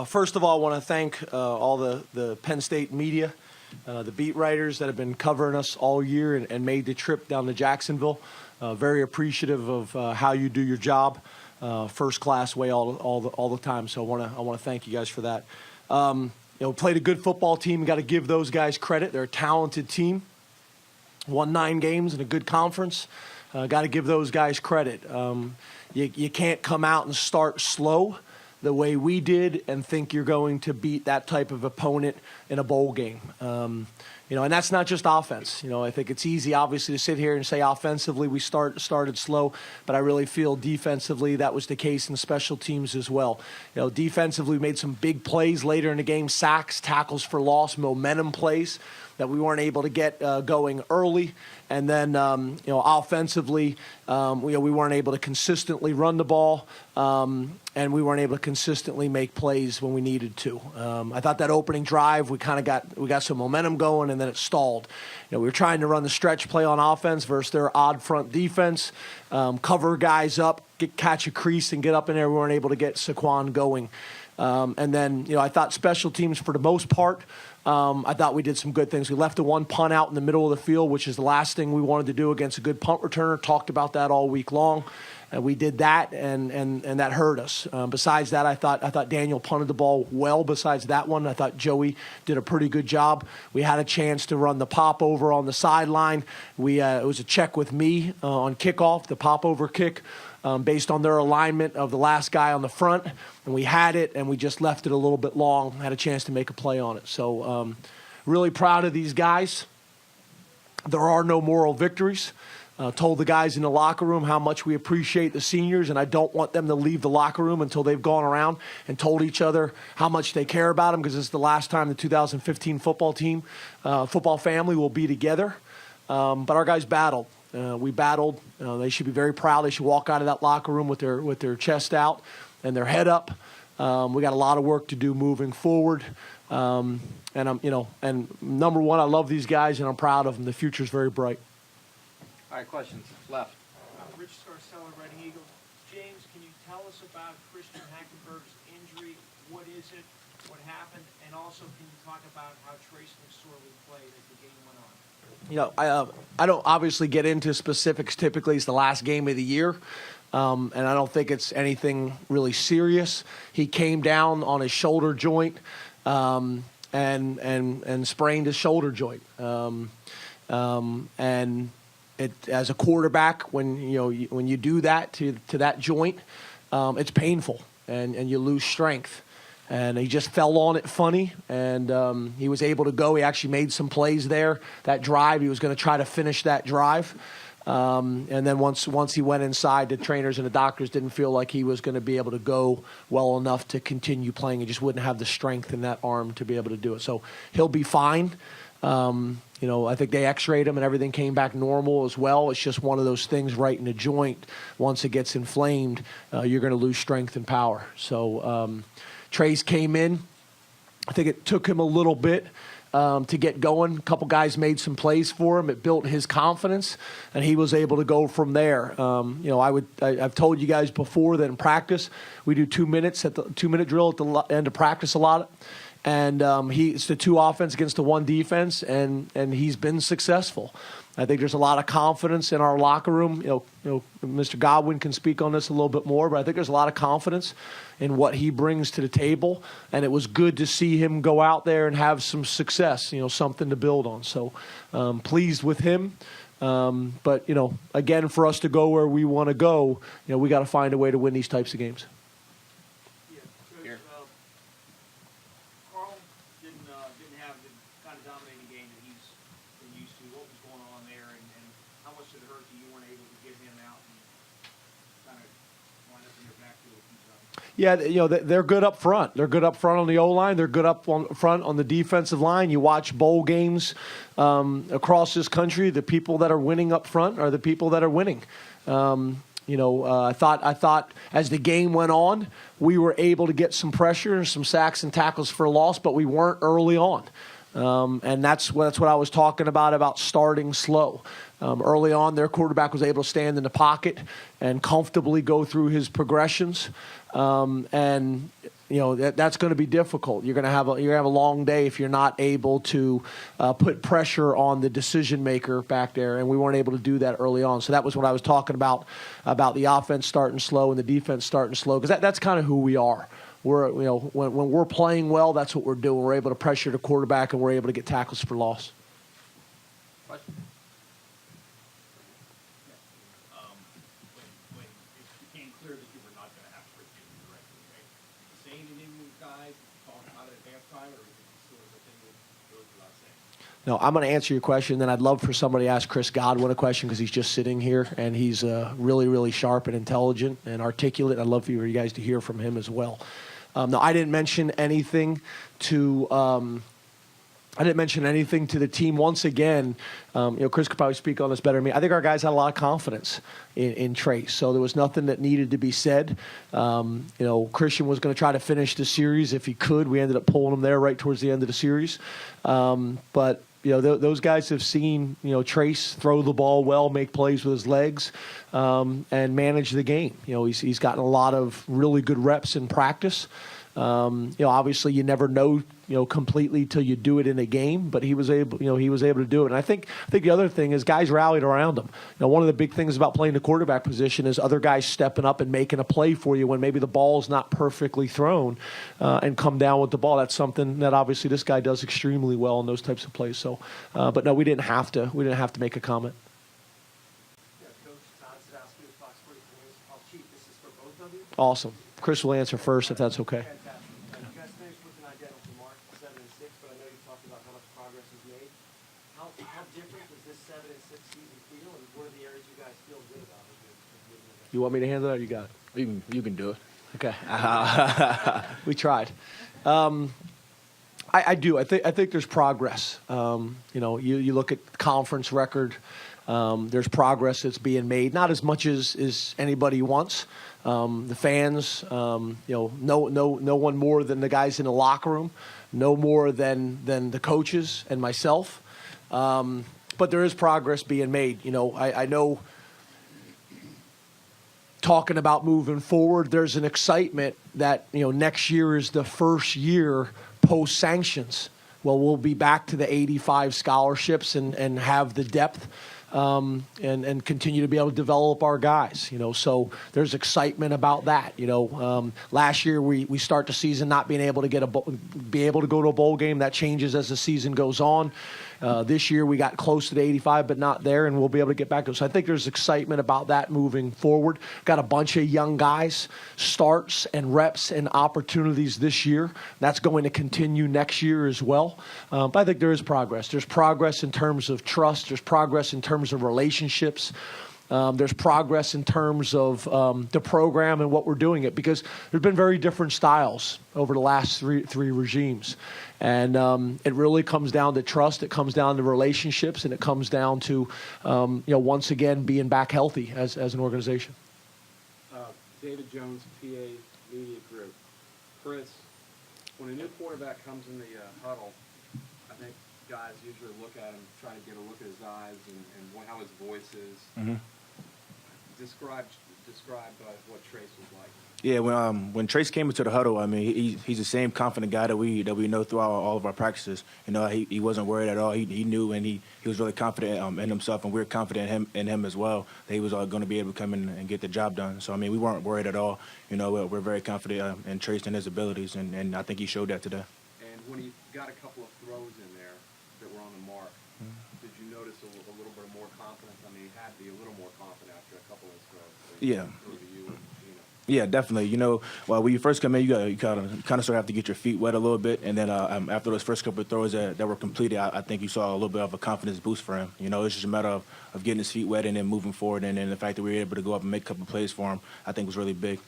First of all, I want to thank all the Penn State media, the beat writers that have been covering us all year and made the trip down to Jacksonville. Very appreciative of how you do your job, first class way all the time. So I want to thank you guys for that. Played a good football team. Got to give those guys credit. They're a talented team. Won 9 games in a good conference. Got to give those guys credit. You can't come out and start slow the way we did and think you're going to beat that type of opponent in a bowl game. And that's not just offense. I think it's easy, obviously, to sit here and say offensively we started slow, but I really feel defensively that was the case in special teams as well. Defensively, we made some big plays later in the game, sacks, tackles for loss, momentum plays that we weren't able to get going early. And then, offensively, we weren't able to consistently run the ball, and we weren't able to consistently make plays when we needed to. I thought that opening drive, we got some momentum going, and then it stalled. We were trying to run the stretch play on offense versus their odd front defense, cover guys up, catch a crease, and get up in there. We weren't able to get Saquon going. And then, I thought special teams for the most part, I thought we did some good things. We left the one punt out in the middle of the field, which is the last thing we wanted to do against a good punt returner. Talked about that all week long. And we did that, and that hurt us. Besides that, I thought Daniel punted the ball well. Besides that one, I thought Joey did a pretty good job. We had a chance to run the pop over on the sideline. It was a check with me on kickoff, the pop over kick. Based on their alignment of the last guy on the front, and we had it, and we just left it a little bit long, had a chance to make a play on it. So really proud of these guys. There are no moral victories. Told the guys in the locker room how much we appreciate the seniors, and I don't want them to leave the locker room until they've gone around and told each other how much they care about them, because it's the last time the 2015 football family will be together. But our guys battled. We battled. They should be very proud. They should walk out of that locker room with their chest out and their head up. We got a lot of work to do moving forward. And number one, I love these guys and I'm proud of them. The future's very bright. All right, questions left. Rich Scarcella, Reading Eagles. James, can you tell us about Christian Hackenberg's injury? What is it? What happened? And also, can you talk about how Trace McSorley played as the game went on? I don't obviously get into specifics. Typically, it's the last game of the year, and I don't think it's anything really serious. He came down on his shoulder joint and sprained his shoulder joint. And as a quarterback, when you do that to that joint, it's painful and you lose strength. And he just fell on it funny, and he was able to go. He actually made some plays there. That drive, he was going to try to finish that drive. And then once he went inside, the trainers and the doctors didn't feel like he was going to be able to go well enough to continue playing. He just wouldn't have the strength in that arm to be able to do it. So he'll be fine. I think they x-rayed him and everything came back normal as well. It's just one of those things right in the joint. Once it gets inflamed, you're going to lose strength and power. So Trace came in. I think it took him a little bit to get going. A couple guys made some plays for him. It built his confidence, and he was able to go from there. I've told you guys before that in practice we do 2 minutes at the 2-minute drill at the end of practice a lot. And it's the 2 offense against the 1 defense, and he's been successful. I think there's a lot of confidence in our locker room. Mr. Godwin can speak on this a little bit more, but I think there's a lot of confidence in what he brings to the table. And it was good to see him go out there and have some success, something to build on. So pleased with him. But, again, for us to go where we want to go, we got to find a way to win these types of games. Didn't have the kind of dominating game that he's been used to. What was going on there, and how much did it hurt that you weren't able to get him out and kind of wind up in your backfield a few times? Yeah, they're good up front. They're good up front on the O-line. They're good up front on the defensive line. You watch bowl games across this country, the people that are winning up front are the people that are winning. I thought as the game went on, we were able to get some pressure and some sacks and tackles for loss, but we weren't early on. And that's what I was talking about starting slow. Early on, their quarterback was able to stand in the pocket and comfortably go through his progressions. And that's going to be difficult. You're going to have a long day if you're not able to put pressure on the decision maker back there, and we weren't able to do that early on. So that was what I was talking about the offense starting slow and the defense starting slow, because that's kind of who we are. We're when we're playing well, that's what we're doing. We're able to pressure the quarterback, and we're able to get tackles for loss. Question? When it became clear that you were not going to have Chris Godwin directly, right? Saying anything to these guys, talking about it at halftime, or is it sort of a thing that goes without saying? No, I'm going to answer your question. Then I'd love for somebody to ask Chris Godwin a question, because he's just sitting here, and he's really, really sharp and intelligent and articulate. I'd love for you guys to hear from him as well. No, I didn't mention anything to the team. Once again, Chris could probably speak on this better than me. I think our guys had a lot of confidence in Trace, so there was nothing that needed to be said. Christian was going to try to finish the series if he could. We ended up pulling him there right towards the end of the series. But those guys have seen Trace throw the ball well, make plays with his legs, and manage the game. He's gotten a lot of really good reps in practice. Obviously you never know completely till you do it in a game, but he was able to do it. And I think the other thing is guys rallied around him. One of the big things about playing the quarterback position is other guys stepping up and making a play for you when maybe the ball's not perfectly thrown, and come down with the ball. That's something that obviously this guy does extremely well in those types of plays. So, but no, we didn't have to make a comment. Yeah, Coach Todd Sadowski with Fox 44 News. I'll cheat. This is for both of you. Awesome. Chris will answer first if that's okay. Fantastic. You guys finished with an identical mark, 7-6, but I know you talked about how much progress was made. How different does this 7-6 season feel, and what are the areas you guys feel good about? You want me to handle that, or you got it? You can do it. Okay. We tried. I do. I think there's progress. You look at conference record. There's progress that's being made. Not as much as anybody wants. The fans, no one more than the guys in the locker room, no more than the coaches and myself. But there is progress being made. I know. Talking about moving forward, there's an excitement that next year is the first year post sanctions. Well, we'll be back to the 85 scholarships and have the depth and continue to be able to develop our guys. So there's excitement about that. Last year we start the season not being able to be able to go to a bowl game. That changes as the season goes on. This year we got close to the 85, but not there, and we'll be able to get back to it. So I think there's excitement about that moving forward. Got a bunch of young guys, starts and reps and opportunities this year. That's going to continue next year as well. But I think there is progress. There's progress in terms of trust. There's progress in terms of relationships. There's progress in terms of the program and what we're doing it, because there's been very different styles over the last three regimes. And it really comes down to trust. It comes down to relationships, and it comes down to, once again, being back healthy as an organization. David Jones, PA Media Group. Chris, when a new quarterback comes in the huddle, I think guys usually look at him, try to get a look at his eyes and how his voice is. Mm-hmm. Describe what Trace was like. Yeah, when Trace came into the huddle, I mean, he's the same confident guy that we know throughout all of our practices. He wasn't worried at all. He knew, and he was really confident in himself, and we were confident in him as well, that he was going to be able to come in and get the job done. So, I mean, we weren't worried at all. We're very confident in Trace and his abilities, and I think he showed that today. And when he got a couple of throws in there that were on the mark, did you notice a little bit more confidence? I mean, he had to be a little more confident after a couple of his throws. Yeah. Yeah, definitely. Well, when you first come in, you kind of sort of have to get your feet wet a little bit, and then after those first couple of throws that were completed, I think you saw a little bit of a confidence boost for him. It's just a matter of getting his feet wet and then moving forward, and then the fact that we were able to go up and make a couple of plays for him, I think was really big.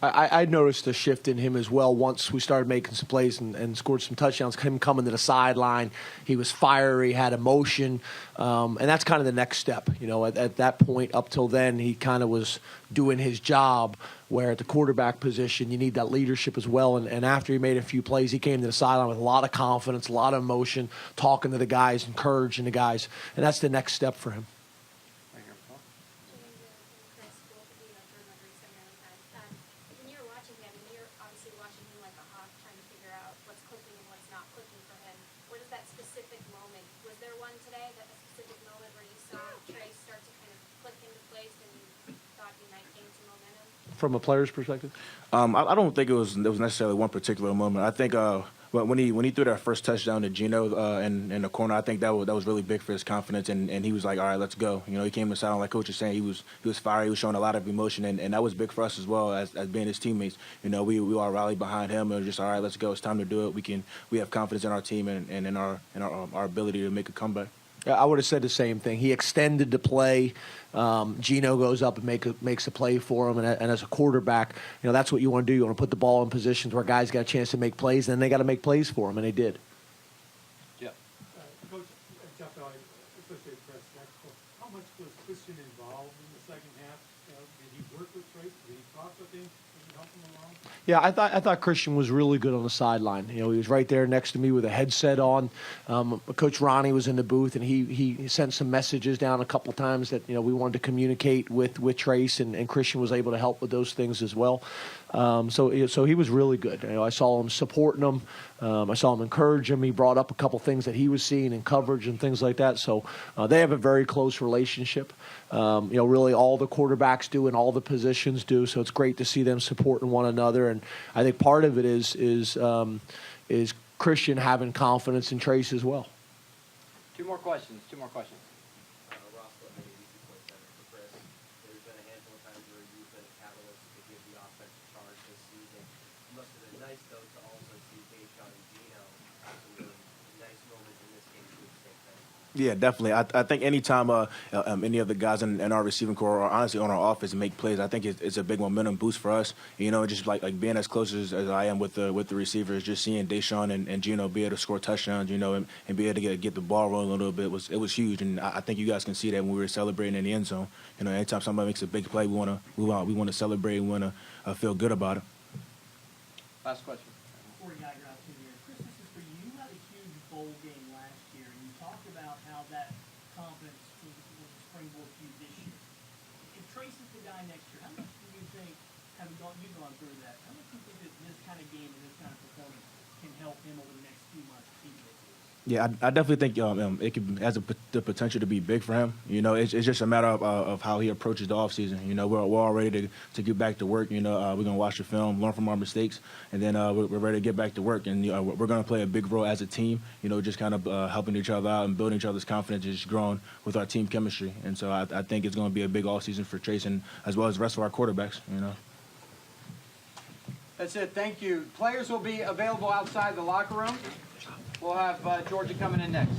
I noticed a shift in him as well once we started making some plays and scored some touchdowns. Him coming to the sideline, he was fiery, had emotion, and that's kind of the next step. At that point, up till then, he kind of was doing his job, where at the quarterback position, you need that leadership as well. And after he made a few plays, he came to the sideline with a lot of confidence, a lot of emotion, talking to the guys, encouraging the guys, and that's the next step for him. Chris, both of you, I've heard my very similar times. When you're watching him, and you're obviously watching him from a player's perspective? I don't think it was necessarily one particular moment. I think when he threw that first touchdown to Geno in the corner, I think that was really big for his confidence, and he was like, all right, let's go. You know, he came to sound like Coach was saying, he was fiery, he was showing a lot of emotion, and that was big for us as well as being his teammates. You know, we all rallied behind him and just, all right, let's go. It's time to do it. We have confidence in our team and in our ability to make a comeback. I would have said the same thing. He extended the play. Geno goes up and makes a play for him. And as a quarterback, you know, that's what you want to do. You want to put the ball in positions where guys got a chance to make plays, and then they got to make plays for him, and they did. Yep. Coach, Jeff, especially Chris, how much was Christian involved in the second half? Did he work with Trace? Did he talk with him? Did he help him along? Yeah, I thought Christian was really good on the sideline. You know, he was right there next to me with a headset on. Coach Ronnie was in the booth, and he sent some messages down a couple times that, you know, we wanted to communicate with Trace, and Christian was able to help with those things as well. So he was really good. You know, I saw him supporting him. I saw him encourage him. He brought up a couple things that he was seeing in coverage and things like that. So they have a very close relationship. You know, really all the quarterbacks do and all the positions do. So it's great to see them supporting one another. And I think part of it is Christian having confidence in Trace as well. Two more questions. Ross, maybe easy point center for Chris. There's been a handful of times where you've been a catalyst to give the offense a charge this season. It must have been nice, though, to also see Deshaun and Geno have some really nice moments in this game do the same thing. Yeah, definitely. I think anytime any of the guys in our receiving core or honestly on our offense make plays, I think it's a big momentum boost for us. You know, just like being as close as I am with the receivers, just seeing Deshaun and Geno be able to score touchdowns, you know, and be able to get the ball rolling a little bit was huge. And I think you guys can see that when we were celebrating in the end zone. You know, anytime somebody makes a big play, we want to celebrate. We want to feel good about it. Last question. Before you got your opportunity, Chris, this is for you. You had a huge bowl game last year, and you talked about how that confidence was a springboard for you this year. If Trace is the guy next year, how much do you think, you've gone through that, how much do you think that this kind of game and this kind of performance can help him over the next few months achieve this? Yeah, I definitely think it has the potential to be big for him. You know, it's just a matter of how he approaches the offseason. You know, we're all ready to get back to work. You know, we're going to watch the film, learn from our mistakes, and then we're ready to get back to work. And we're going to play a big role as a team, you know, just kind of helping each other out and building each other's confidence, just growing with our team chemistry. And so I think it's going to be a big offseason for Trace and as well as the rest of our quarterbacks, you know. That's it. Thank you. Players will be available outside the locker room. We'll have Georgia coming in next.